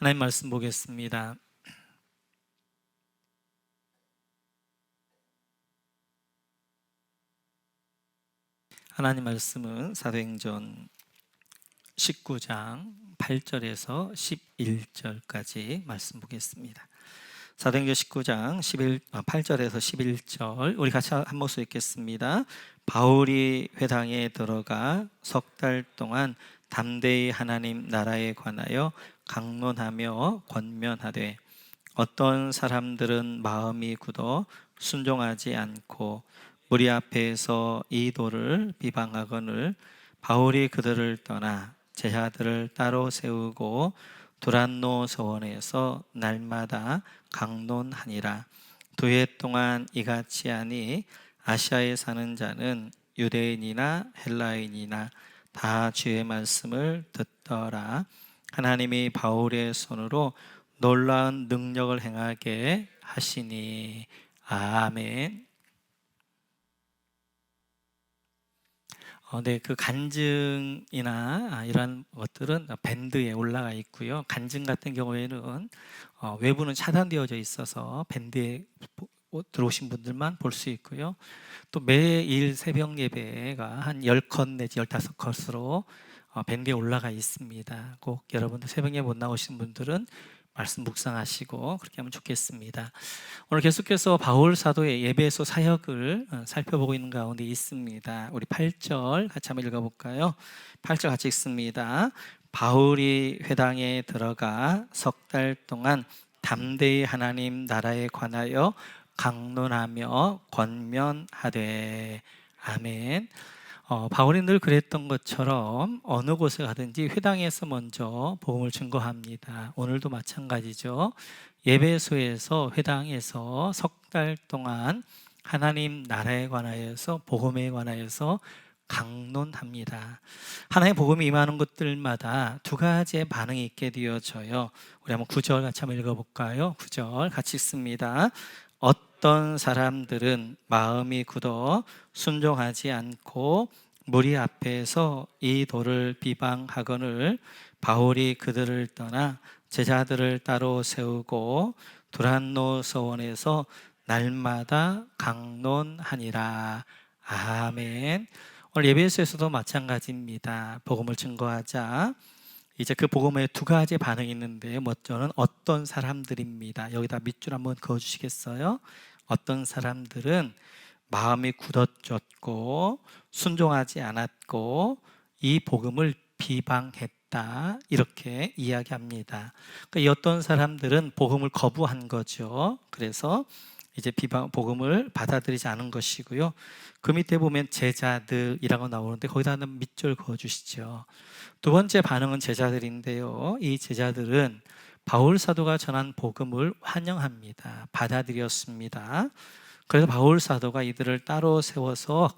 하나님 말씀 보겠습니다. 하나님 말씀은 사도행전 19장 8절에서 11절까지 말씀 보겠습니다. 사도행전 19장 8절에서 11절 우리 같이 한 목소리 읽겠습니다. 바울이 회당에 들어가 석 달 동안 담대히 하나님 나라에 관하여 강론하며 권면하되 어떤 사람들은 마음이 굳어 순종하지 않고 무리 앞에서 이 도를 비방하거늘 바울이 그들을 떠나 제자들을 따로 세우고 두란노 서원에서 날마다 강론하니라. 2해 동안 이같이 하니 아시아에 사는 자는 유대인이나 헬라인이나 다 주의 말씀을 듣더라. 하나님이 바울의 손으로 놀라운 능력을 행하게 하시니. 아멘. 그 간증이나 이런 것들은 밴드에 올라가 있고요. 간증 같은 경우에는 외부는 차단되어져 있어서 밴드에 들어오신 분들만 볼 수 있고요. 또 매일 새벽 예배가 한 10컷 내지 15컷으로 밴드에 올라가 있습니다. 꼭 여러분들 새벽 예배 못 나오신 분들은 말씀 묵상하시고 그렇게 하면 좋겠습니다. 오늘 계속해서 바울 사도의 예배소 사역을 살펴보고 있는 가운데 있습니다. 우리 8절 같이 한번 읽어볼까요? 8절 같이 읽습니다. 바울이 회당에 들어가 석 달 동안 담대히 하나님 나라에 관하여 강론하며 권면하되. 아멘. 바울이 늘 그랬던 것처럼 어느 곳에 가든지 회당에서 먼저 복음을 증거합니다. 오늘도 마찬가지죠. 예배소에서 회당에서 석 달 동안 하나님 나라에 관하여서 복음에 관하여서 강론합니다. 하나님의 복음이 임하는 것들마다 두 가지의 반응이 있게 되어져요. 우리 한번 9절 같이 한번 읽어볼까요? 9절 같이 읽습니다. 어떤 사람들은 마음이 굳어 순종하지 않고 무리 앞에서 이 도를 비방하거늘 바울이 그들을 떠나 제자들을 따로 세우고 두란노 서원에서 날마다 강론하니라. 아멘. 오늘 예배소에서도 마찬가지입니다. 복음을 증거하자 이제 그 복음에 두 가지 반응이 있는데 먼저는 어떤 사람들입니다. 여기다 밑줄 한번 그어주시겠어요? 어떤 사람들은 마음이 굳어졌고 순종하지 않았고 이 복음을 비방했다, 이렇게 이야기합니다. 그러니까 이 어떤 사람들은 복음을 거부한 거죠. 그래서 이제 복음을 받아들이지 않은 것이고요. 그 밑에 보면 제자들이라고 나오는데 거기다는 밑줄 그어주시죠. 두 번째 반응은 제자들인데요. 이 제자들은 바울 사도가 전한 복음을 환영합니다. 받아들였습니다. 그래서 바울 사도가 이들을 따로 세워서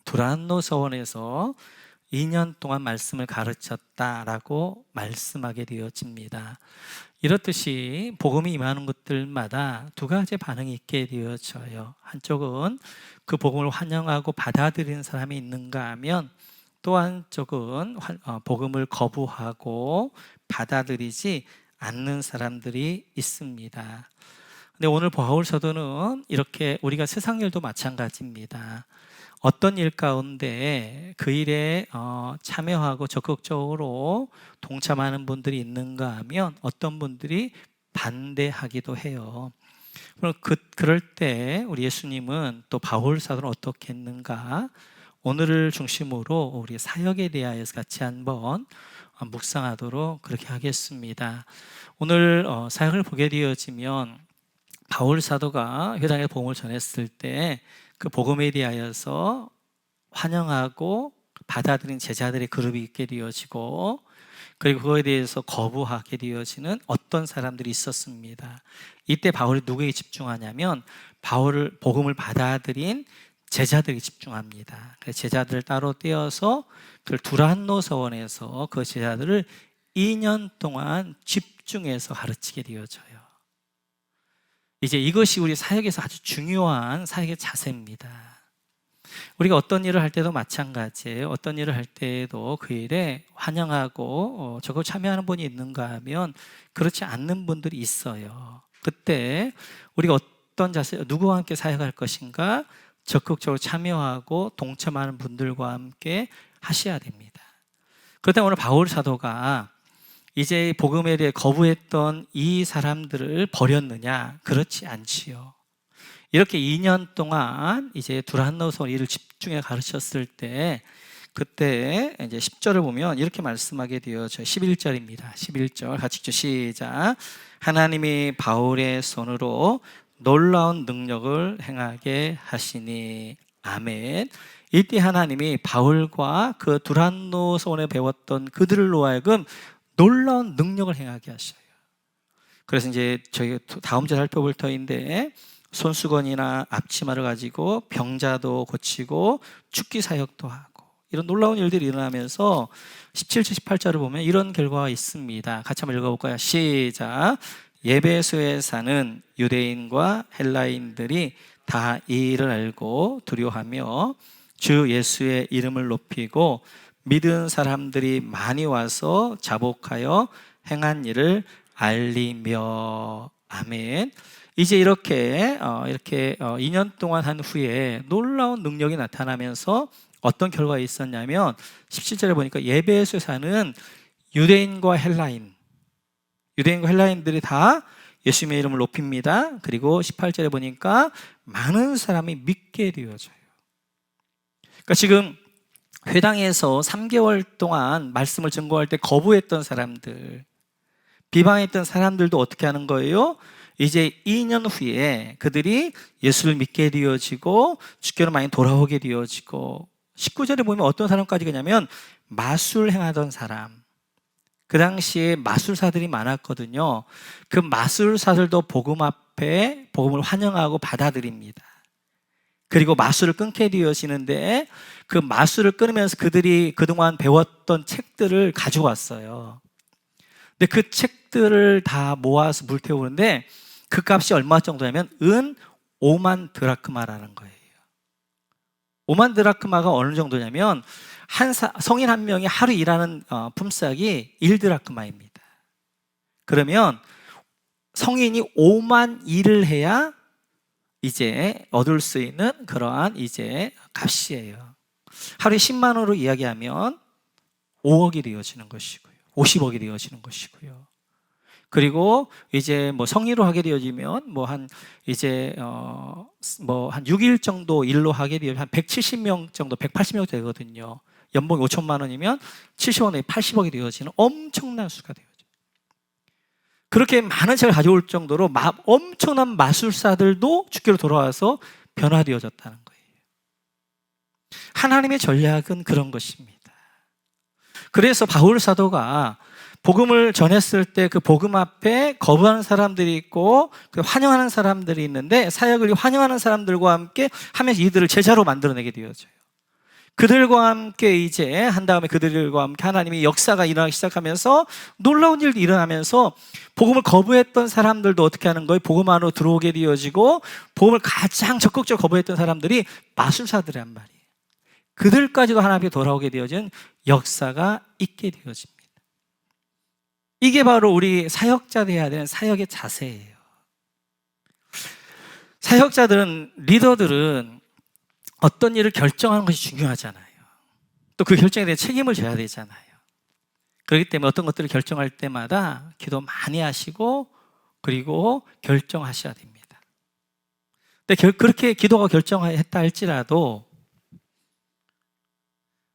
두란노 서원에서 2년 동안 말씀을 가르쳤다라고 말씀하게 되어집니다. 이렇듯이 복음이 임하는 것들마다 두 가지 반응이 있게 되어져요. 한쪽은 그 복음을 환영하고 받아들이는 사람이 있는가 하면 또 한쪽은 복음을 거부하고 받아들이지 않는 사람들이 있습니다. 근데 오늘 바울 사도는 이렇게 우리가 세상 일도 마찬가지입니다. 어떤 일 가운데 그 일에 참여하고 적극적으로 동참하는 분들이 있는가 하면 어떤 분들이 반대하기도 해요. 그럴 때 우리 예수님은 또 바울 사도는 어떻게 했는가? 오늘을 중심으로 우리 사역에 대하여서 같이 한번 묵상하도록 그렇게 하겠습니다. 오늘 사역을 보게 되어지면 바울 사도가 회당에 복음을 전했을 때 그 복음에 대하여서 환영하고 받아들인 제자들의 그룹이 있게 되어지고, 그리고 그거에 대해서 거부하게 되어지는 어떤 사람들이 있었습니다. 이때 바울이 누구에게 집중하냐면 복음을 받아들인 제자들에게 집중합니다. 그래서 제자들을 따로 떼어서 그 두란노 서원에서 그 제자들을 2년 동안 집중해서 가르치게 되어져요. 이제 이것이 우리 사역에서 아주 중요한 사역의 자세입니다. 우리가 어떤 일을 할 때도 마찬가지예요. 어떤 일을 할 때에도 그 일에 환영하고 적극 참여하는 분이 있는가 하면 그렇지 않는 분들이 있어요. 그때 우리가 어떤 자세, 누구와 함께 사역할 것인가 적극적으로 참여하고 동참하는 분들과 함께 하셔야 됩니다. 그렇다 오늘 바울 사도가 이제 복음에 대해 거부했던 이 사람들을 버렸느냐? 그렇지 않지요. 이렇게 2년 동안 이제 두란노서 일을 집중해 가르쳤을 때 그때 이제 10절을 보면 이렇게 말씀하게 되어져 11절입니다. 11절 같이 읽죠. 시작. 하나님이 바울의 손으로 놀라운 능력을 행하게 하시니 아멘. 이때 하나님이 바울과 그 두란노서원에 배웠던 그들로 하여금 놀라운 능력을 행하게 하셔요. 그래서 이제 저희 다음 절 살펴볼 터인데 손수건이나 앞치마를 가지고 병자도 고치고 죽기 사역도 하고 이런 놀라운 일들이 일어나면서 17절 18절을 보면 이런 결과가 있습니다. 같이 한번 읽어볼까요? 시작. 예배소에 사는 유대인과 헬라인들이 다 이 일을 알고 두려워하며 주 예수의 이름을 높이고 믿은 사람들이 많이 와서 자복하여 행한 일을 알리며 아멘. 이제 이렇게 2년 동안 한 후에 놀라운 능력이 나타나면서 어떤 결과가 있었냐면 17절에 보니까 예배소에 사는 유대인과 헬라인들이 다 예수님의 이름을 높입니다. 그리고 18절에 보니까 많은 사람이 믿게 되어져요. 그러니까 지금 회당에서 3개월 동안 말씀을 증거할 때 거부했던 사람들, 비방했던 사람들도 어떻게 하는 거예요? 이제 2년 후에 그들이 예수를 믿게 되어지고 주께로 많이 돌아오게 되어지고 19절에 보면 어떤 사람까지 가냐면 마술 행하던 사람, 그 당시에 마술사들이 많았거든요. 그 마술사들도 복음 앞에 복음을 환영하고 받아들입니다. 그리고 마술을 끊게 되어지는데 그 마술을 끊으면서 그들이 그동안 배웠던 책들을 가져왔어요. 근데 그 책들을 다 모아서 불태우는데 그 값이 얼마 정도냐면 은 5만 드라크마라는 거예요. 5만 드라크마가 어느 정도냐면 성인 한 명이 하루 일하는 품삯이 1드라크마입니다. 그러면 성인이 5만 일을 해야 이제 얻을 수 있는 그러한 이제 값이에요. 하루에 10만 원으로 이야기하면 5억이 되어지는 것이고요. 50억이 되어지는 것이고요. 그리고 이제 뭐 성의로 하게 되어지면 한 6일 정도 일로 하게 되면 한 170명 정도, 180명 되거든요. 연봉이 5천만 원이면 70원에 80억이 되어지는 엄청난 수가 되어져요. 그렇게 많은 책을 가져올 정도로 엄청난 마술사들도 주께로 돌아와서 변화되어졌다는 거예요. 하나님의 전략은 그런 것입니다. 그래서 바울 사도가 복음을 전했을 때 그 복음 앞에 거부하는 사람들이 있고 환영하는 사람들이 있는데 사역을 환영하는 사람들과 함께 하면서 이들을 제자로 만들어내게 되어져요. 그들과 함께 이제 한 다음에 그들과 함께 하나님이 역사가 일어나기 시작하면서 놀라운 일이 일어나면서 복음을 거부했던 사람들도 어떻게 하는 거예요? 복음 안으로 들어오게 되어지고 복음을 가장 적극적으로 거부했던 사람들이 마술사들이란 말이에요. 그들까지도 하나님께 돌아오게 되어진 역사가 있게 되어집니다. 이게 바로 우리 사역자들이 해야 되는 사역의 자세예요. 사역자들은, 리더들은 어떤 일을 결정하는 것이 중요하잖아요. 또 그 결정에 대해 책임을 져야 되잖아요. 그렇기 때문에 어떤 것들을 결정할 때마다 기도 많이 하시고 그리고 결정하셔야 됩니다. 근데 그렇게 기도가 결정했다 할지라도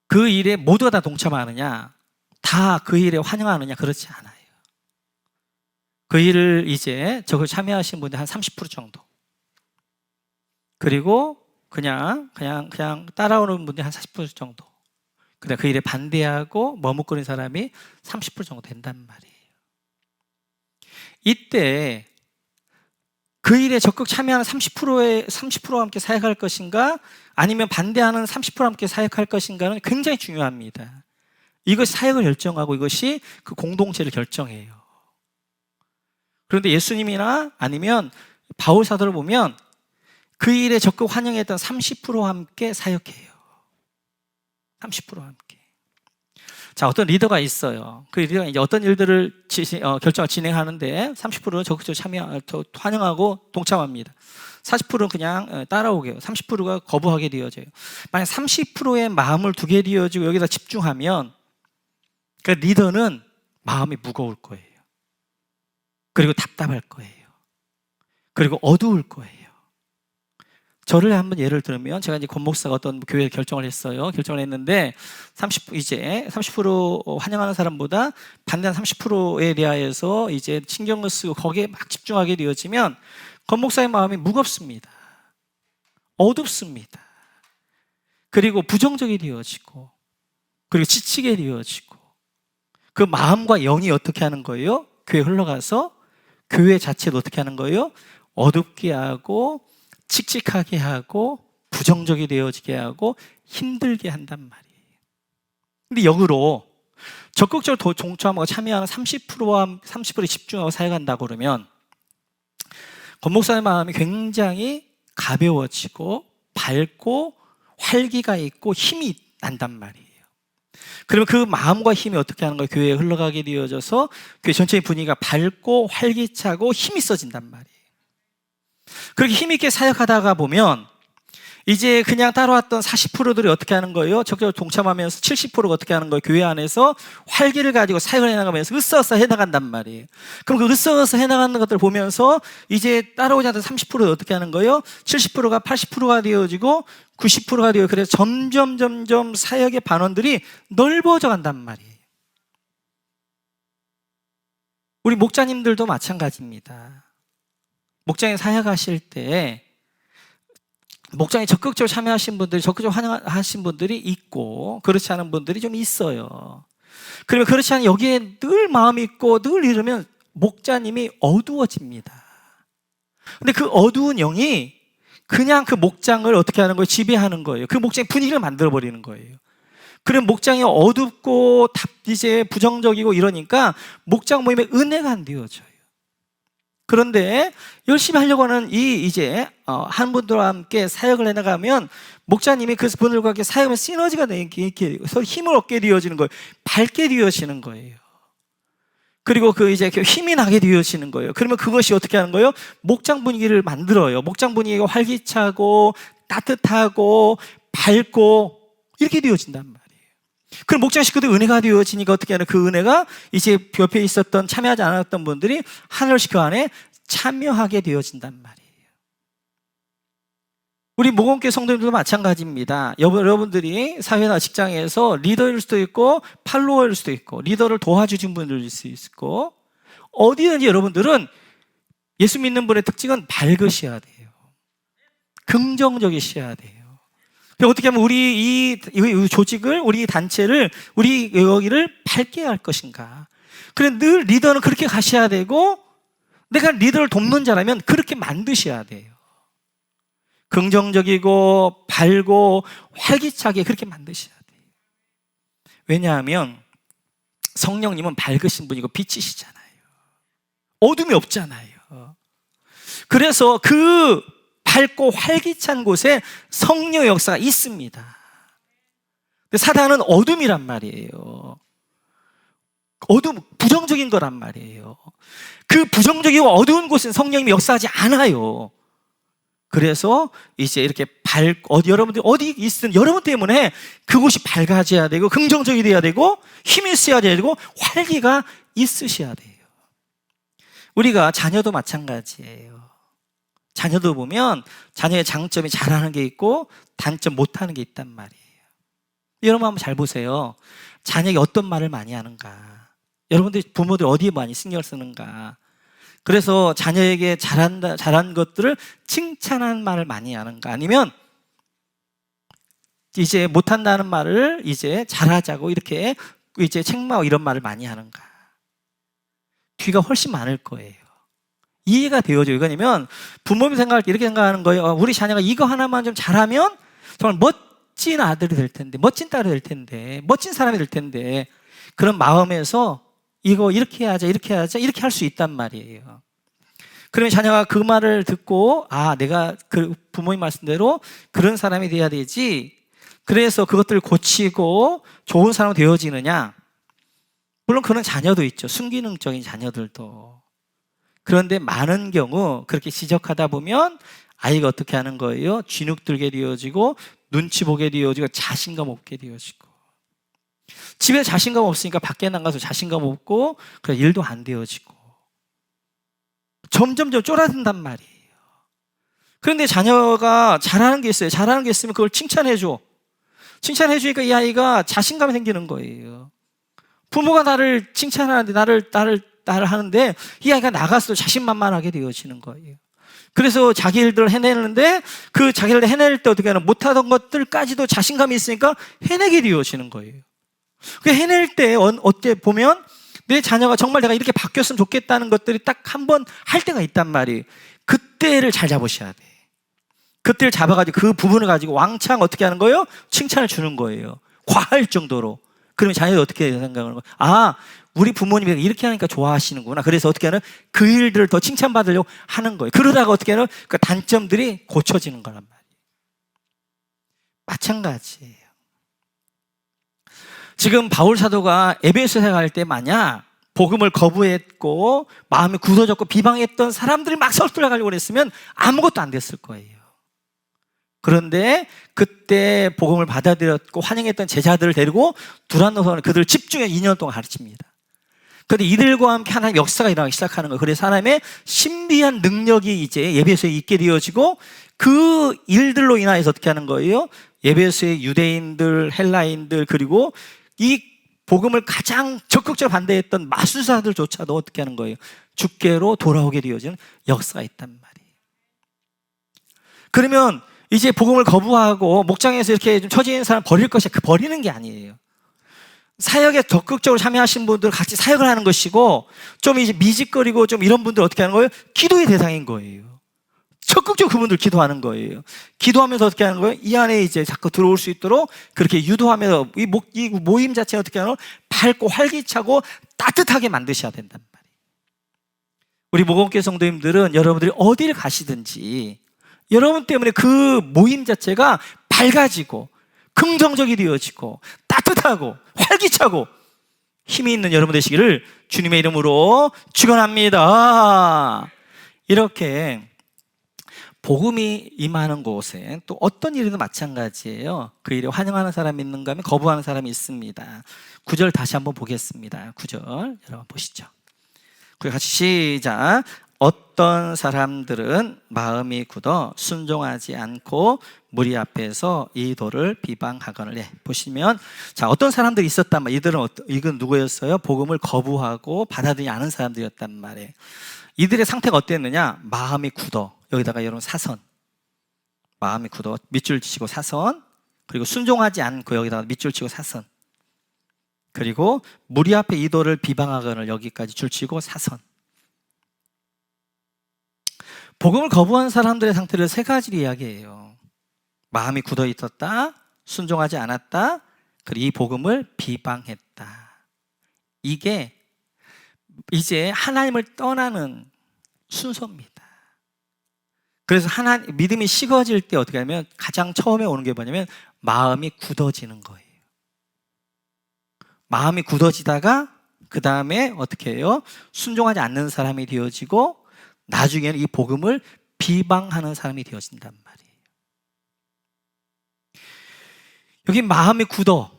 그 일에 모두가 다 동참하느냐, 다 그 일에 환영하느냐, 그렇지 않아요. 그 일을 이제 저걸 참여하신 분들 한 30% 정도, 그리고 그냥 따라오는 분들이 한 40% 정도, 그다음 그 일에 반대하고 머뭇거리는 사람이 30% 정도 된단 말이에요. 이때 그 일에 적극 참여하는 30%와 함께 사역할 것인가, 아니면 반대하는 30%와 함께 사역할 것인가는 굉장히 중요합니다. 이것이 사역을 결정하고 이것이 그 공동체를 결정해요. 그런데 예수님이나 아니면 바울 사도를 보면 그 일에 적극 환영했던 30%와 함께 사역해요. 30%와 함께. 자, 어떤 리더가 있어요. 그 리더가 이제 어떤 일들을 결정을 진행하는데 30%는 적극적으로 환영하고 동참합니다. 40%는 그냥 따라오게요. 30%가 거부하게 되어져요. 만약 30%의 마음을 두게 되어지고 여기다 집중하면 그 리더는 마음이 무거울 거예요. 그리고 답답할 거예요. 그리고 어두울 거예요. 저를 한번 예를 들면, 제가 이제 권 목사가 어떤 교회에 결정을 했어요. 결정을 했는데 30% 환영하는 사람보다 반대한 30%에 대하여서 이제 신경을 쓰고 거기에 막 집중하게 되어지면 권 목사의 마음이 무겁습니다. 어둡습니다. 그리고 부정적이 되어지고, 그리고 지치게 되어지고, 그 마음과 영이 어떻게 하는 거예요? 교회에 흘러가서 교회 자체도 어떻게 하는 거예요? 어둡게 하고 칙칙하게 하고 부정적이 되어지게 하고 힘들게 한단 말이에요. 근데 역으로 적극적으로 동참하고 참여하는 30%에 집중하고 사역한다고 그러면 권 목사의 마음이 굉장히 가벼워지고 밝고 활기가 있고 힘이 난단 말이에요. 그러면 그 마음과 힘이 어떻게 하는 거예요? 교회에 흘러가게 되어져서 교회 전체의 분위기가 밝고 활기차고 힘이 있어진단 말이에요. 그렇게 힘있게 사역하다가 보면 이제 그냥 따라왔던 40%들이 어떻게 하는 거예요? 적극적으로 동참하면서 70%가 어떻게 하는 거예요? 교회 안에서 활기를 가지고 사역을 해나가면서 으쌰으쌰 해나간단 말이에요. 그럼 그 으쌰으쌰 해나가는 것들을 보면서 이제 따라오지 않던 30%가 어떻게 하는 거예요? 70%가 80%가 되어지고 90%가 되어, 그래서 점점 사역의 반원들이 넓어져 간단 말이에요. 우리 목자님들도 마찬가지입니다. 목장에 사역하실 때 목장에 적극적으로 참여하신 분들이, 적극적으로 환영하신 분들이 있고 그렇지 않은 분들이 좀 있어요. 그러면 그렇지 않은 여기에 늘 마음이 있고 늘 이러면 목자님이 어두워집니다. 근데 그 어두운 영이 그냥 그 목장을 어떻게 하는 거예요? 지배하는 거예요. 그 목장의 분위기를 만들어버리는 거예요. 그럼 목장이 어둡고 이제 부정적이고 이러니까 목장 모임에 은혜가 안 되어져요. 그런데 열심히 하려고 하는 이제 한 분들과 함께 사역을 해나가면 목자님이 그 분들과 함께 사역하면 시너지가 이렇게 서로 힘을 얻게 되어지는 거예요. 밝게 되어지는 거예요. 그리고 그 이제 힘이 나게 되어지는 거예요. 그러면 그것이 어떻게 하는 거예요? 목장 분위기를 만들어요. 목장 분위기가 활기차고 따뜻하고 밝고 이렇게 되어진단 말이에요. 그럼 목장 식구들 은혜가 되어지니까 어떻게 하는, 그 은혜가 이제 옆에 있었던 참여하지 않았던 분들이 하나씩 그 안에 참여하게 되어진단 말이에요. 우리 모건교회 성도님들도 마찬가지입니다. 여러분들이 사회나 직장에서 리더일 수도 있고 팔로워일 수도 있고 리더를 도와주신 분들일 수 있고, 어디든지 여러분들은 예수 믿는 분의 특징은 밝으셔야 돼요. 긍정적이셔야 돼요. 어떻게 하면 우리 이 조직을, 우리 단체를, 우리 여기를 밝게 할 것인가. 그래, 늘 리더는 그렇게 가셔야 되고, 내가 리더를 돕는 자라면 그렇게 만드셔야 돼요. 긍정적이고 밝고 활기차게 그렇게 만드셔야 돼요. 왜냐하면 성령님은 밝으신 분이고 빛이시잖아요. 어둠이 없잖아요. 그래서 그 밝고 활기찬 곳에 성령의 역사가 있습니다. 사단은 어둠이란 말이에요. 어둠, 부정적인 거란 말이에요. 그 부정적이고 어두운 곳은 성령님이 역사하지 않아요. 그래서 이제 이렇게 여러분들 어디 있든 여러분 때문에 그곳이 밝아져야 되고 긍정적이 돼야 되고 힘이 있어야 되고 활기가 있으셔야 돼요. 우리가 자녀도 마찬가지예요. 자녀도 보면 자녀의 장점이 잘하는 게 있고 단점 못하는 게 있단 말이에요. 여러분 한번 잘 보세요. 자녀에게 어떤 말을 많이 하는가. 여러분들 부모들 어디에 많이 신경을 쓰는가. 그래서 자녀에게 잘한 것들을 칭찬하는 말을 많이 하는가, 아니면 이제 못한다는 말을 이제 잘하자고 이렇게 이제 책망하고 이런 말을 많이 하는가. 뒤가 훨씬 많을 거예요. 이해가 되어져요. 이거냐면 부모님 생각할 때 이렇게 생각하는 거예요. 우리 자녀가 이거 하나만 좀 잘하면 정말 멋진 아들이 될 텐데, 멋진 딸이 될 텐데, 멋진 사람이 될 텐데, 그런 마음에서 이거 이렇게 하자 이렇게 할 수 있단 말이에요. 그러면 자녀가 그 말을 듣고 내가 그 부모님 말씀대로 그런 사람이 돼야 되지, 그래서 그것들을 고치고 좋은 사람이 되어지느냐? 물론 그런 자녀도 있죠. 순기능적인 자녀들도. 그런데 많은 경우 그렇게 지적하다 보면 아이가 어떻게 하는 거예요? 쥐눅 들게 되어지고 눈치 보게 되어지고 자신감 없게 되어지고, 집에 자신감 없으니까 밖에 나가서 자신감 없고 그래 일도 안 되어지고 점점 쪼라든단 말이에요. 그런데 자녀가 잘하는 게 있어요. 잘하는 게 있으면 그걸 칭찬해줘. 칭찬해주니까 이 아이가 자신감이 생기는 거예요. 부모가 나를 칭찬하는데 나를 하는데 이 아이가 나가서 자신만만하게 되어지는 거예요. 그래서 자기 일들을 해내는데 그 자기 일을 해낼 때 어떻게 하나 못하던 것들까지도 자신감이 있으니까 해내게 되어지는 거예요. 그 해낼 때 어때 보면 내 자녀가 정말 내가 이렇게 바뀌었으면 좋겠다는 것들이 딱 한 번 할 때가 있단 말이에요. 그때를 잘 잡으셔야 돼. 그때를 잡아가지고 그 부분을 가지고 왕창 어떻게 하는 거예요? 칭찬을 주는 거예요. 과할 정도로. 그러면 자녀들이 어떻게 생각하는 거예요? 우리 부모님이 이렇게 하니까 좋아하시는구나. 그래서 어떻게 하는 그 일들을 더 칭찬받으려고 하는 거예요. 그러다가 어떻게 하는 그 단점들이 고쳐지는 거란 말이에요. 마찬가지예요. 지금 바울 사도가 에베소에 갈 때 만약 복음을 거부했고 마음이 굳어졌고 비방했던 사람들이 막 설득하려고 했으면 아무것도 안 됐을 거예요. 그런데 그때 복음을 받아들였고 환영했던 제자들을 데리고 두란노선을 그들을 집중해 2년 동안 가르칩니다. 그런데 이들과 함께 하나님의 역사가 일어나기 시작하는 거예요. 그래서 하나님의 신비한 능력이 이제 예배소에 있게 되어지고 그 일들로 인하여서 어떻게 하는 거예요? 예배소의 유대인들, 헬라인들, 그리고 이 복음을 가장 적극적으로 반대했던 마술사들조차도 어떻게 하는 거예요? 주께로 돌아오게 되어지는 역사가 있단 말이에요. 그러면 이제 복음을 거부하고 목장에서 이렇게 좀 처지는 사람 버릴 것이야. 그 버리는 게 아니에요. 사역에 적극적으로 참여하신 분들 같이 사역을 하는 것이고, 좀 이제 미직거리고 좀 이런 분들 어떻게 하는 거예요? 기도의 대상인 거예요. 적극적으로 그분들 기도하는 거예요. 기도하면서 어떻게 하는 거예요? 이 안에 이제 자꾸 들어올 수 있도록 그렇게 유도하면서 이 모임 자체는 어떻게 하는 거예요? 밝고 활기차고 따뜻하게 만드셔야 된단 말이에요. 우리 모건교회 성도님들은 여러분들이 어디를 가시든지 여러분 때문에 그 모임 자체가 밝아지고 긍정적이 되어지고 따뜻하고 활기차고 힘이 있는 여러분 되시기를 주님의 이름으로 축원합니다. 이렇게 복음이 임하는 곳에 또 어떤 일이든 마찬가지예요. 그 일에 환영하는 사람이 있는가 하면 거부하는 사람이 있습니다. 9절 다시 한번 보겠습니다. 9절 여러분 보시죠. 같이 시작. 어떤 사람들은 마음이 굳어 순종하지 않고 무리 앞에서 이 도를 비방하거늘. 보시면 자 어떤 사람들이 있었단 말이에요. 이건 누구였어요? 복음을 거부하고 받아들이지 않은 사람들이었단 말이에요. 이들의 상태가 어땠느냐? 마음이 굳어. 여기다가 여러분 사선, 마음이 굳어 밑줄 치고 사선, 그리고 순종하지 않고 여기다가 밑줄 치고 사선, 그리고 무리 앞에 이 도를 비방하거늘 여기까지 줄 치고 사선. 복음을 거부한 사람들의 상태를 세 가지로 이야기해요. 마음이 굳어 있었다, 순종하지 않았다, 그리고 이 복음을 비방했다. 이게 이제 하나님을 떠나는 순서입니다. 그래서 믿음이 식어질 때 어떻게 하면 가장 처음에 오는 게 뭐냐면 마음이 굳어지는 거예요. 마음이 굳어지다가 그 다음에 어떻게 해요? 순종하지 않는 사람이 되어지고 나중에는 이 복음을 비방하는 사람이 되어진단 말이에요. 여기 마음이 굳었다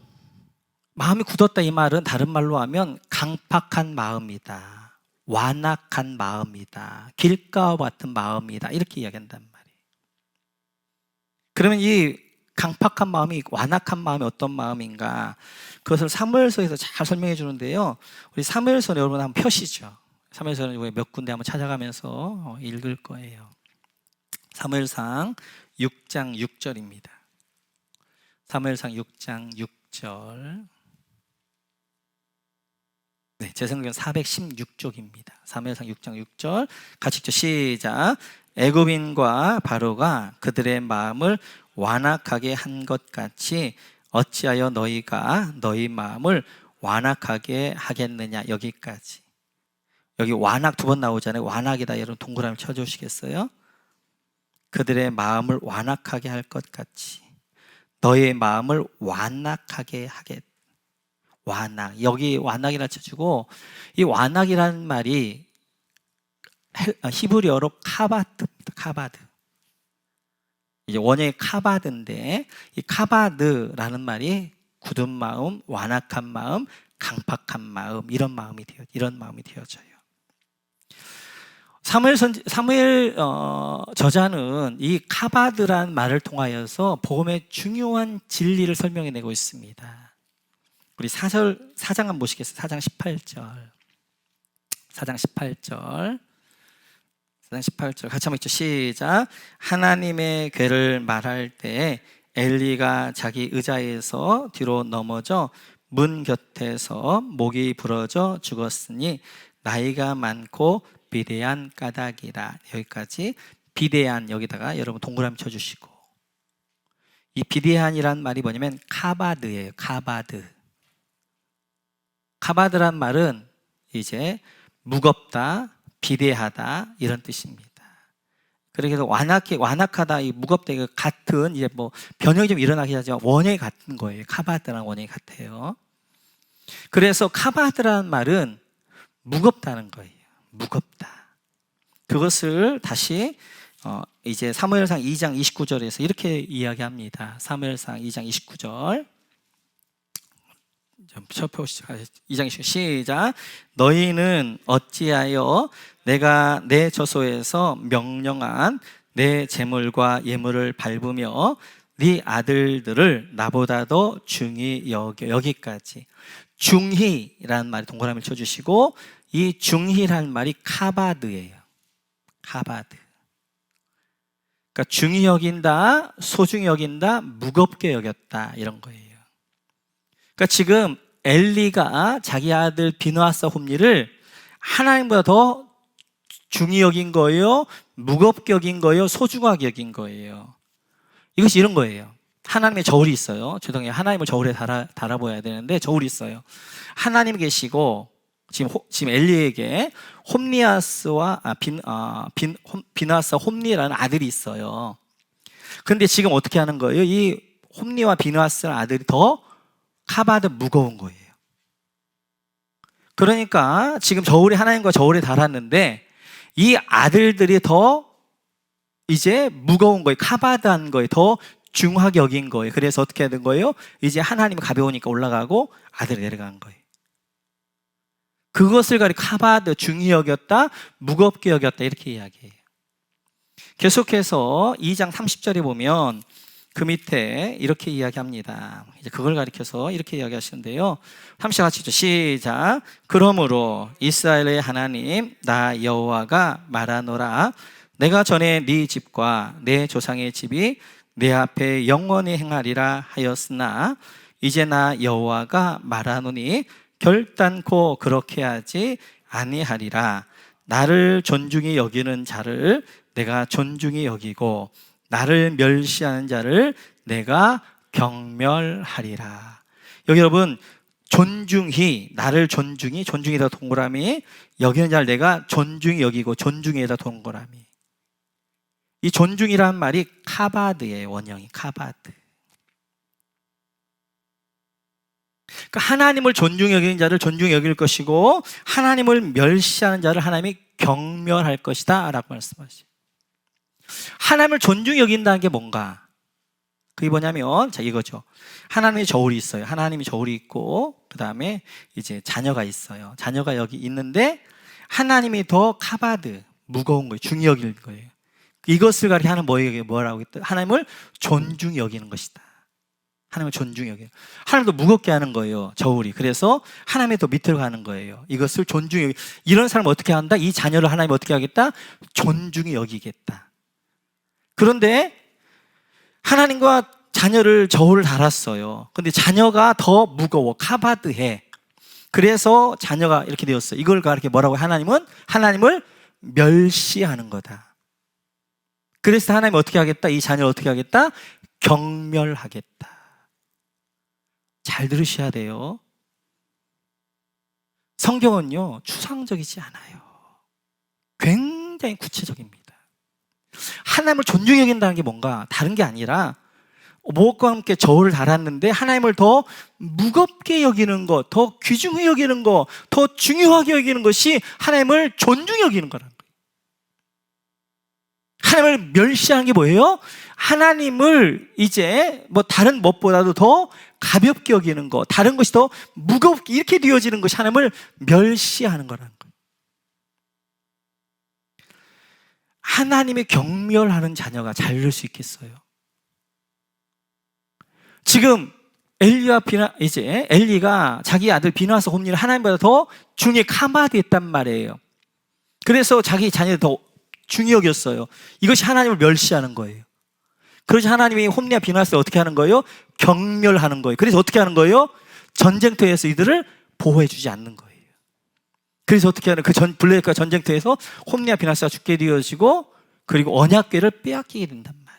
이 말은 다른 말로 하면 강팍한 마음이다, 완악한 마음이다, 길가와 같은 마음이다, 이렇게 이야기한단 말이에요. 그러면 이 강팍한 마음이, 완악한 마음이 어떤 마음인가? 그것을 사무엘서에서 잘 설명해 주는데요. 우리 사무엘서 여러분 한번 펴시죠. 사무엘서는 몇 군데 한번 찾아가면서 읽을 거예요. 사무엘상 6장 6절입니다. 사무엘상 6장 6절. 네, 제 성경 416쪽입니다. 사무엘상 6장 6절 같이 읽죠. 시작. 애굽인과 바로가 그들의 마음을 완악하게 한 것 같이 어찌하여 너희가 너희 마음을 완악하게 하겠느냐. 여기까지. 여기 완악 두 번 나오잖아요. 완악이다. 여러분 동그라미 쳐주시겠어요? 그들의 마음을 완악하게 할 것 같이 너의 마음을 완악하게 하겠다. 완악. 여기 완악이라 쳐주고, 이 완악이라는 말이 히브리어로 카바드입니다. 카바드. 이제 원형이 카바드인데, 이 카바드라는 말이 굳은 마음, 완악한 마음, 강팍한 마음, 이런 마음이 되어져요. 사무엘 저자는 이 카바드라는 말을 통하여서 복음의 중요한 진리를 설명해내고 있습니다. 우리 4장 한번 보시겠어요? 4장 18절. 4장 18절 같이 한번 읽죠. 시작. 하나님의 괴를 말할 때 엘리가 자기 의자에서 뒤로 넘어져 문 곁에서 목이 부러져 죽었으니 나이가 많고 비대한 까닭이라. 여기까지. 비대한, 여기다가 여러분 동그라미 쳐주시고, 이 비대한이란 말이 뭐냐면 카바드예요. 카바드란 말은 이제 무겁다, 비대하다, 이런 뜻입니다. 그래서 완악하다, 이 무겁다, 이거 같은, 이제 뭐 변형이 좀 일어나긴 하지만 원형이 같은 거예요. 카바드라는 원형이 같아요. 그래서 카바드라는 말은 무겁다는 거예요. 무겁다. 그것을 다시 이제 사무엘상 2장 29절에서 이렇게 이야기합니다. 사무엘상 2장 29절. 좀 펴보시죠. 2장 29절 시작. 너희는 어찌하여 내가 내 저소에서 명령한 내 재물과 예물을 밟으며 네 아들들을 나보다도 중히 여겨. 여기까지. 중히라는 말이 동그라미를 쳐주시고, 이 중히라는 말이 카바드예요. 카바드. 그러니까 중히 여긴다, 소중히 여긴다, 무겁게 여겼다, 이런 거예요. 그러니까 지금 엘리가 자기 아들 비느하스 홈리를 하나님보다 더 중히 여긴 거예요, 무겁게 여긴 거예요, 소중하게 여긴 거예요. 이것이 이런 거예요. 하나님의 저울이 있어요. 죄송해요. 하나님을 저울에 달아보아야 되는데 저울이 있어요. 하나님 계시고 지금 엘리에게 비느하스 홈리라는 아들이 있어요. 그런데 지금 어떻게 하는 거예요? 이 홈리와 비느하스라는 아들이 더 카바드 무거운 거예요. 그러니까 지금 하나님과 저울에 달았는데 이 아들들이 더 이제 무거운 거예요. 카바드한 거예요. 더 중하게 여긴 거예요. 그래서 어떻게 된 거예요? 이제 하나님이 가벼우니까 올라가고 아들이 내려간 거예요. 그것을 가리켜 카바드, 중히 여겼다, 무겁게 여겼다, 이렇게 이야기해요. 계속해서 2장 30절에 보면 그 밑에 이렇게 이야기합니다. 이제 그걸 가리켜서 이렇게 이야기하시는데요. 30절 같이 죠. 시작. 그러므로 이스라엘의 하나님 나 여호와가 말하노라. 내가 전에 네 집과 내 조상의 집이 내 앞에 영원히 행하리라 하였으나 이제 나 여호와가 말하노니 결단코 그렇게 하지 아니하리라. 나를 존중히 여기는 자를 내가 존중히 여기고 나를 멸시하는 자를 내가 경멸하리라. 여기 여러분 나를 존중이다 동그라미, 여기는 자를 내가 존중히 여기고 존중이다 동그라미. 이 존중이라는 말이 카바드예요. 원형이 카바드. 그러니까 하나님을 존중히 여기는 자를 존중히 여길 것이고 하나님을 멸시하는 자를 하나님이 경멸할 것이다 라고 말씀하시죠. 하나님을 존중히 여긴다는 게 뭔가? 그게 뭐냐면 이거죠. 하나님의 저울이 있어요. 하나님의 저울이 있고 그 다음에 이제 자녀가 있어요. 자녀가 여기 있는데 하나님이 더 카바드, 무거운 거예요. 중히 여길 거예요. 이것을 가리켜 하는 뭐라고 했다? 하나님을 존중히 여기는 것이다. 하나님을 존중히 여겨요. 하나님도 무겁게 하는 거예요. 저울이. 그래서 하나님의 더 밑으로 가는 거예요. 이것을 존중히 여기. 이런 사람은 어떻게 한다? 이 자녀를 하나님 어떻게 하겠다? 존중히 여기겠다. 그런데 하나님과 자녀를 저울을 달았어요. 근데 자녀가 더 무거워. 카바드해. 그래서 자녀가 이렇게 되었어요. 이걸 가리켜 뭐라고? 하나님을 멸시하는 거다. 그래서 하나님 어떻게 하겠다? 이 자녀를 어떻게 하겠다? 경멸하겠다. 잘 들으셔야 돼요. 성경은요, 추상적이지 않아요. 굉장히 구체적입니다. 하나님을 존중히 여긴다는 게 뭔가 다른 게 아니라 무엇과 함께 저울을 달았는데 하나님을 더 무겁게 여기는 것, 더 귀중히 여기는 것, 더 중요하게 여기는 것이 하나님을 존중히 여기는 거라는 거예요. 하나님을 멸시하는 게 뭐예요? 하나님을 이제 뭐 다른 것보다도 더 가볍게 여기는 것, 다른 것이 더 무겁게 이렇게 되어지는 것이 하나님을 멸시하는 거라는 거예요. 하나님의 경멸하는 자녀가 잘 될 수 있겠어요? 지금 엘리가 자기 아들 비나스 홈리를 하나님보다 더 중히 카바드했단 말이에요. 그래서 자기 자녀를 더 중히 여겼어요. 이것이 하나님을 멸시하는 거예요. 그래서 하나님이 홈리와 비나스를 어떻게 하는 거예요? 경멸하는 거예요. 그래서 어떻게 하는 거예요? 전쟁터에서 이들을 보호해주지 않는 거예요. 그래서 어떻게 하는 블레셋과 전쟁터에서 홈리와 비나스가 죽게 되어지고 그리고 언약궤를 빼앗기게 된단 말이에요.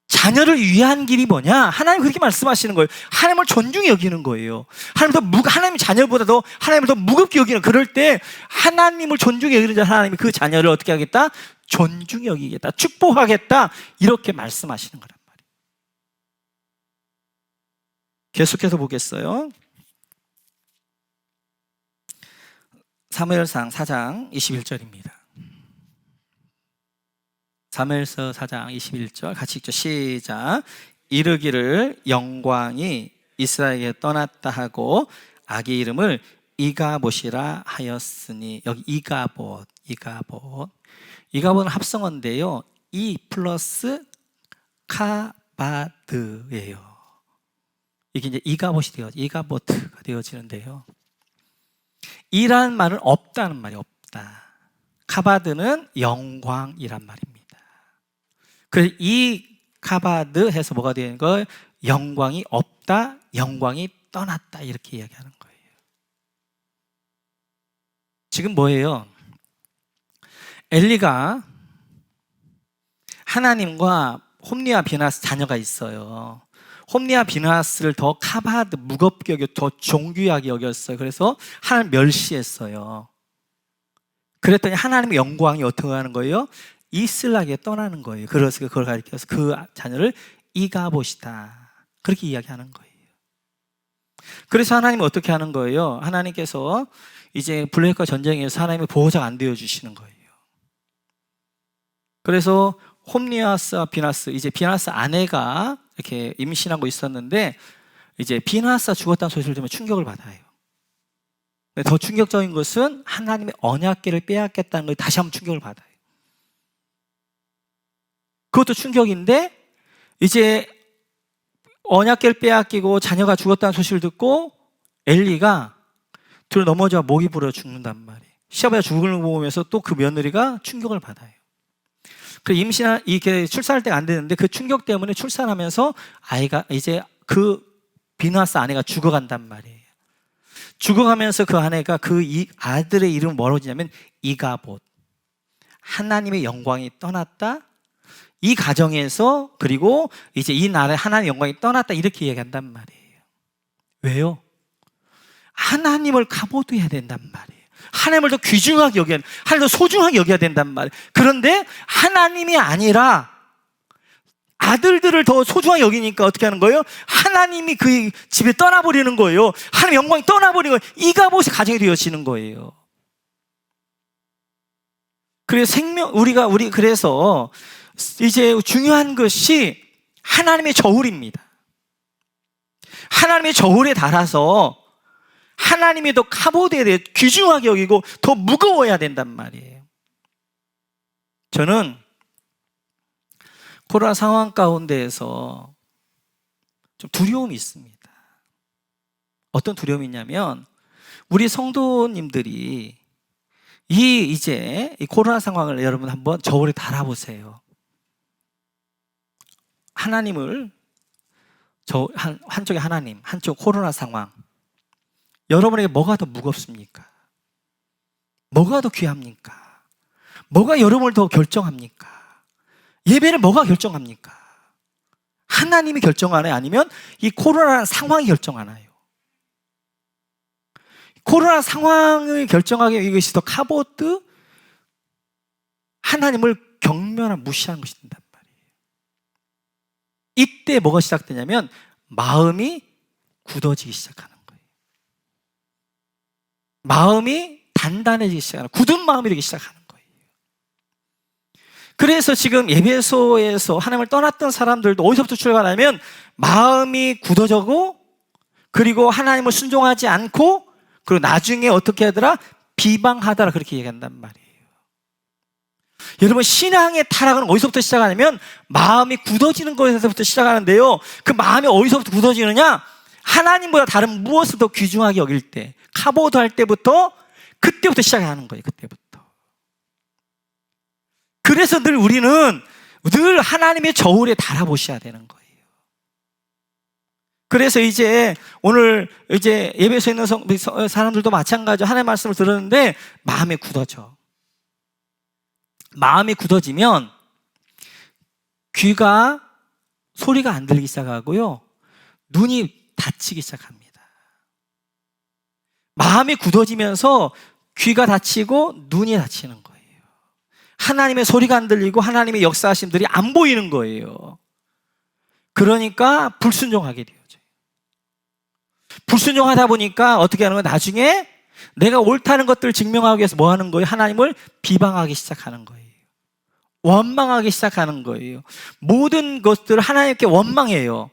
자녀를 위한 길이 뭐냐? 하나님 그렇게 말씀하시는 거예요. 하나님을 존중히 여기는 거예요. 하나님 자녀보다 더 하나님을 더 무겁게 여기는, 그럴 때 하나님을 존중히 여기는 자 하나님이 그 자녀를 어떻게 하겠다? 존중히 여기겠다, 축복하겠다, 이렇게 말씀하시는 거란 말이에요. 계속해서 보겠어요. 사무엘상 4장 21절입니다. 사무엘서 4장 21절 같이 읽죠. 시작. 이르기를 영광이 이스라엘에게 떠났다 하고 아기 이름을 이가봇이라 하였으니, 여기 이가봇은 합성어인데요, 이 플러스 카바드예요. 이게 이제 이가보트가 되어지는데요, 이라는 말은 없다는 말이 없다. 카바드는 영광이란 말입니다. 그래서 이 카바드 해서 뭐가 되는 거예요? 영광이 없다, 영광이 떠났다, 이렇게 이야기하는 거예요. 지금 뭐예요? 엘리가 하나님과 홈리와 비나스 자녀가 있어요. 홈리와 비나스를 더 카바드, 무겁게 여겨, 더 존귀하게 여겼어요. 그래서 하나님 멸시했어요. 그랬더니 하나님의 영광이 어떻게 하는 거예요? 이슬락에 떠나는 거예요. 그래서 그걸 가리켜서 그 자녀를 이가봇이다, 그렇게 이야기하는 거예요. 그래서 하나님은 어떻게 하는 거예요? 하나님께서 이제 블레셋과 전쟁에서 하나님의 보호자가 안 되어 주시는 거예요. 그래서 홈리아스와 비나스, 이제 비나스 아내가 이렇게 임신하고 있었는데 이제 비나스가 죽었다는 소식을 들으면 충격을 받아요. 더 충격적인 것은 하나님의 언약궤를 빼앗겠다는 걸 다시 한번 충격을 받아요. 그것도 충격인데 이제 언약궤를 빼앗기고 자녀가 죽었다는 소식을 듣고 엘리가 뒤로 넘어져 목이 부러 죽는단 말이에요. 시아버지가 죽음을 보면서 또 그 며느리가 충격을 받아요. 그 이게 출산할 때가 안 되는데 그 충격 때문에 출산하면서 아이가 이제 그 비나스 아내가 죽어간단 말이에요. 죽어가면서 그 아내가 이 아들의 이름은 뭐라고 지냐면 이가봇, 하나님의 영광이 떠났다, 이 가정에서, 그리고 이제 이 나라에 하나님의 영광이 떠났다, 이렇게 얘기한단 말이에요. 왜요? 하나님을 가보도해야 된단 말이에요. 하나님을 더 귀중하게 여겨야, 하나님을 더 소중하게 여겨야 된단 말이에요. 그런데 하나님이 아니라 아들들을 더 소중하게 여기니까 어떻게 하는 거예요? 하나님이 그 집에 떠나버리는 거예요. 하나님의 영광이 떠나버리는 거예요. 이가봇이 가정이 되어지는 거예요. 그래서 그래서 이제 중요한 것이 하나님의 저울입니다. 하나님의 저울에 달아서 하나님이 더 카보드에 대해 귀중하게 여기고 더 무거워야 된단 말이에요. 저는 코로나 상황 가운데에서 좀 두려움이 있습니다. 어떤 두려움이 있냐면, 우리 성도님들이 이제 이 코로나 상황을 여러분 한번 저울에 달아보세요. 하나님을 한쪽에 하나님, 한쪽 코로나 상황, 여러분에게 뭐가 더 무겁습니까? 뭐가 더 귀합니까? 뭐가 여러분을 더 결정합니까? 예배를 뭐가 결정합니까? 하나님이 결정하나요? 아니면 이 코로나 상황이 결정하나요? 코로나 상황을 결정하기 위해 이것이 더 카보드, 하나님을 경멸한 무시하는 것이 된단 말이에요. 이때 뭐가 시작되냐면 마음이 굳어지기 시작하는 거예요. 마음이 단단해지기 시작하는, 굳은 마음이 되기 시작하는 거예요. 그래서 지금 에베소에서 하나님을 떠났던 사람들도 어디서부터 출발하면 마음이 굳어져고, 그리고 하나님을 순종하지 않고, 그리고 나중에 어떻게 하더라? 비방하더라, 그렇게 얘기한단 말이에요. 여러분, 신앙의 타락은 어디서부터 시작하냐면 마음이 굳어지는 것에서부터 시작하는데요, 그 마음이 어디서부터 굳어지느냐? 하나님보다 다른 무엇을 더 귀중하게 여길 때, 카보드 할 때부터, 그때부터 시작하는 거예요. 그때부터. 그래서 늘 우리는 늘 하나님의 저울에 달아보셔야 되는 거예요. 그래서 이제 오늘 이제 예배소에 있는 사람들도 마찬가지로 하나님의 말씀을 들었는데 마음이 굳어져. 마음이 굳어지면 귀가 소리가 안 들리기 시작하고요, 눈이 닫히기 시작합니다. 마음이 굳어지면서 귀가 닫히고 눈이 닫히는 거예요. 하나님의 소리가 안 들리고 하나님의 역사하심들이 안 보이는 거예요. 그러니까 불순종하게 되어져요. 불순종하다 보니까 어떻게 하는 거예요? 나중에 내가 옳다는 것들을 증명하기 위해서 뭐 하는 거예요? 하나님을 비방하기 시작하는 거예요. 원망하기 시작하는 거예요. 모든 것들을 하나님께 원망해요.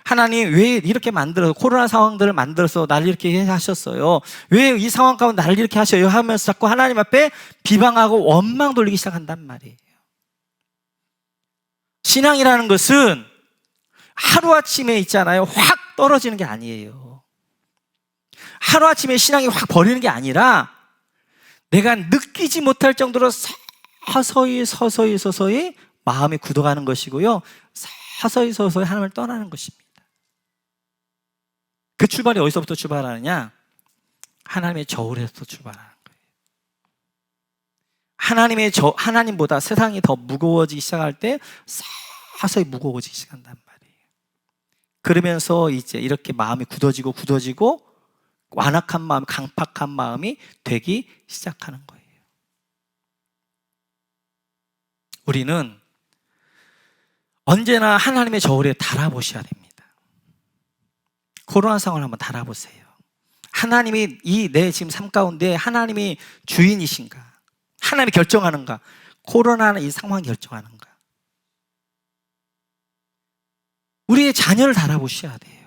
하나님 왜 이렇게 만들어서, 코로나 상황들을 만들어서 나를 이렇게 하셨어요? 왜 이 상황 가운데 나를 이렇게 하셔요? 하면서 자꾸 하나님 앞에 비방하고 원망 돌리기 시작한단 말이에요. 신앙이라는 것은 하루아침에 있잖아요, 확 떨어지는 게 아니에요. 하루아침에 신앙이 확 버리는 게 아니라 내가 느끼지 못할 정도로 서서히 마음이 굳어가는 것이고요, 서서히 하나님을 떠나는 것입니다. 그 출발이 어디서부터 출발하느냐? 하나님의 저울에서 출발하는 거예요. 하나님보다 세상이 더 무거워지기 시작할 때 서서히 무거워지기 시작한단 말이에요. 그러면서 이제 이렇게 마음이 굳어지고 완악한 마음, 강팍한 마음이 되기 시작하는 거예요. 우리는 언제나 하나님의 저울에 달아보셔야 됩니다. 코로나 상황을 한번 달아보세요. 하나님이 내 지금 삶 가운데 하나님이 주인이신가? 하나님이 결정하는가? 코로나는 이 상황이 결정하는가? 우리의 자녀를 달아보셔야 돼요.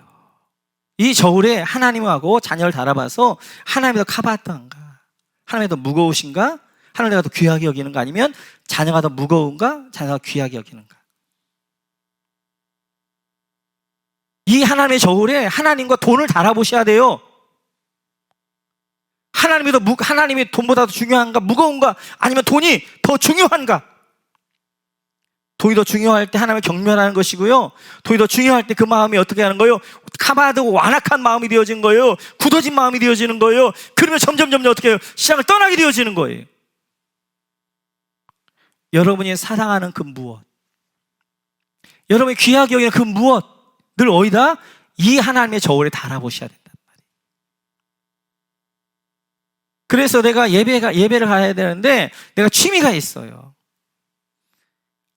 이 저울에 하나님하고 자녀를 달아봐서 하나님이 더 카바트한가? 하나님이 더 무거우신가? 하나님이 더 귀하게 여기는가? 아니면 자녀가 더 무거운가? 자녀가 귀하게 여기는가? 이 하나님의 저울에 하나님과 돈을 달아보셔야 돼요. 하나님이 돈보다 더 중요한가? 무거운가? 아니면 돈이 더 중요한가? 돈이 더 중요할 때 하나님을 경멸하는 것이고요, 돈이 더 중요할 때 그 마음이 어떻게 하는 거예요? 카바드고 완악한 마음이 되어진 거예요. 굳어진 마음이 되어지는 거예요. 그러면 점점 어떻게 해요? 시장을 떠나게 되어지는 거예요. 여러분이 사랑하는 그 무엇, 여러분이 귀하게 여기는 그 무엇, 늘 어디다? 이 하나님의 저울에 달아보셔야 된단 말이에요. 그래서 내가 예배를 가야 되는데 내가 취미가 있어요.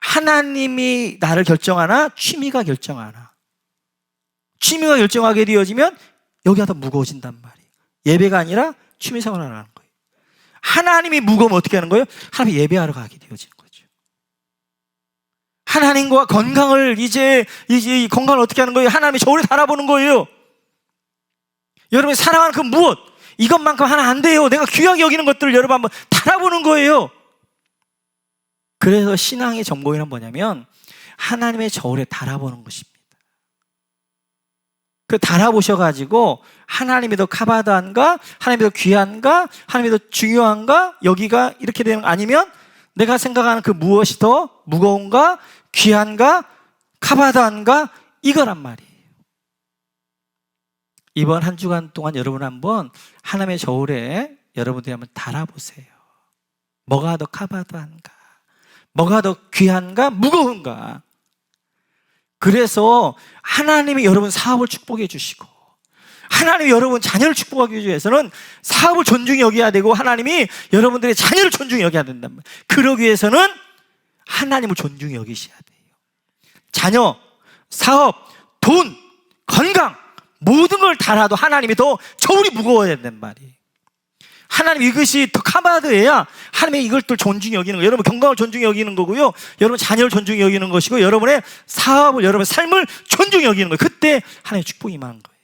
하나님이 나를 결정하나? 취미가 결정하나? 취미가 결정하게 되어지면 여기가 더 무거워진단 말이에요. 예배가 아니라 취미 생활을 하는 거예요. 하나님이 무거우면 어떻게 하는 거예요? 하나님이 예배하러 가게 되어지는 거예요. 하나님과 건강을 이제 건강을 어떻게 하는 거예요? 하나님의 저울에 달아보는 거예요. 여러분이 사랑하는 그 무엇, 이것만큼 하나 안 돼요. 내가 귀하게 여기는 것들을 여러분 한번 달아보는 거예요. 그래서 신앙의 전공이란 뭐냐면 하나님의 저울에 달아보는 것입니다. 그 달아보셔가지고 하나님이 더 카바드한가? 하나님이 더 귀한가? 하나님이 더 중요한가? 여기가 이렇게 되는 거 아니면 내가 생각하는 그 무엇이 더 무거운가? 귀한가? 카바드한가? 이거란 말이에요. 이번 한 주간 동안 여러분 한번 하나님의 저울에 여러분들이 한번 달아보세요. 뭐가 더 카바드한가? 뭐가 더 귀한가? 무거운가? 그래서 하나님이 여러분 사업을 축복해 주시고, 하나님이 여러분 자녀를 축복하기 위해서는 사업을 존중히 여겨야 되고, 하나님이 여러분들의 자녀를 존중히 여겨야 된단 말이에요. 그러기 위해서는 하나님을 존중히 여기셔야 돼요. 자녀, 사업, 돈, 건강 모든 걸 달아도 하나님이 더 저울이 무거워야 된단 말이에요. 하나님 이것이 더 카바드해야 하나님이 이걸 또 존중히 여기는 거예요. 여러분 건강을 존중히 여기는 거고요, 여러분 자녀를 존중히 여기는 것이고, 여러분의 사업을, 여러분의 삶을 존중히 여기는 거예요. 그때 하나님의 축복이 임하는 거예요.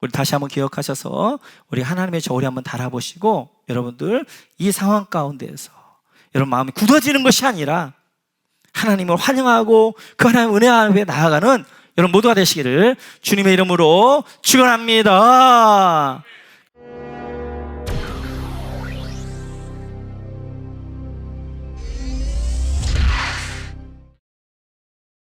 우리 다시 한번 기억하셔서 우리 하나님의 저울이 한번 달아보시고, 여러분들 이 상황 가운데에서 여러분 마음이 굳어지는 것이 아니라 하나님을 환영하고 그 하나님의 은혜 앞에 나아가는 여러분 모두가 되시기를 주님의 이름으로 축원합니다.